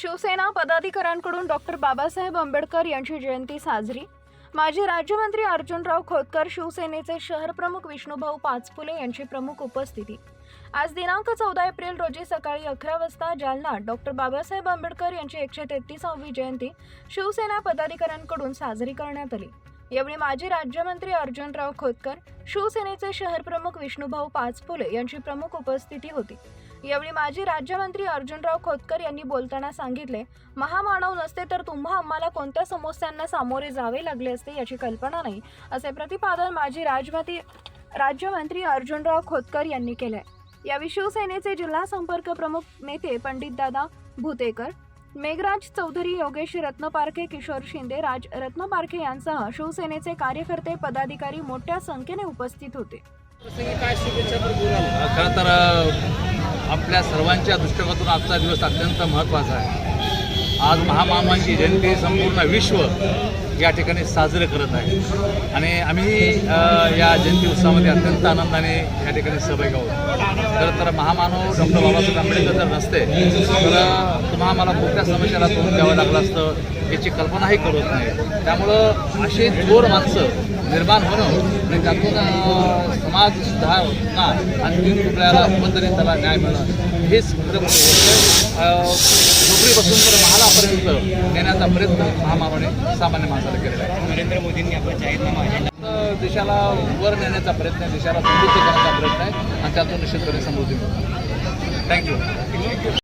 Shiv Sena पदाधिकाऱ्यांकडून doctor Babasaheb Ambedkar यांची जयंती साजरी। माजी राज्यमंत्री अर्जुनराव खोतकर, शिवसेनेचे शहरप्रमुख विष्णुभाऊ पाचपुले यांची प्रमुख उपस्थिती। आज दिनांक 14 एप्रिल रोजी सकाळी 11 वाजता जालन्यात डॉक्टर बाबासाहेब आंबेडकर यांची 133वी जयंती शिवसेना पदाधिकाऱ्यांकडून साजरी करण्यात आली। यावेळी माजी राज्यमंत्री अर्जुनराव खोतकर, शिवसेनेचे शहरप्रमुख विष्णुभाऊ पाचपुले यांची प्रमुख उपस्थिती होती। यावेळी माजी राज्यमंत्री अर्जुनराव खोतकर यांनी बोलताना सांगितले, महामानव नसते तर तुम्हा आम्हाला कोणत्या समस्यांना सामोरे जावे लागले असते याची कल्पना नाही, असे प्रतिपादन माजी राज्यमंत्री अर्जुनराव खोतकर यांनी केले। यावेळी शिवसेनेचे जिल्हा संपर्क प्रमुख नेते पंडितदादा भुतेकर, मेघराज चौधरी, योगेश रत्नपारखे, किशोर शिंदे, राज रत्नपारखे यांसह शिवसेनेचे कार्यकर्ते पदाधिकारी मोठ्या संख्येने उपस्थित होते। खरं तर आपल्या सर्वांच्या दृष्टिकोनातून आजचा दिवस अत्यंत महत्त्वाचा आहे। आज महामानवांची जयंती संपूर्ण विश्व या ठिकाणी साजरे करत आहे आणि आम्ही या जयंती उत्सवामध्ये अत्यंत आनंदाने या ठिकाणी सहभागी आहोत। खरं तर महामानव डॉक्टर बाबासाहेब आंबेडकर जर नसते तर तुम्हाला मला मोठ्या समस्याला तोंड द्यावं लागलं असतं याची कल्पनाही करत नाही। त्यामुळं अशी थोर माणसं निर्माण होणं आणि त्यातून समाज सुधारणा आणि तीन कुटुंबाला एकंदरीत त्याला न्याय मिळणं हेच खरं नोकरी बसून तर महालापर्यंत नेण्याचा प्रयत्न महामानवाने सामान्य माणसाला केलेला आहे। नरेंद्र मोदींनी आपला जाहीरनामा देशाला वर नेण्याचा प्रयत्न आहे, देशाला समृद्ध करण्याचा प्रयत्न आहे आणि त्यातून निश्चितपणे समृद्धी मिळते। थँक्यू।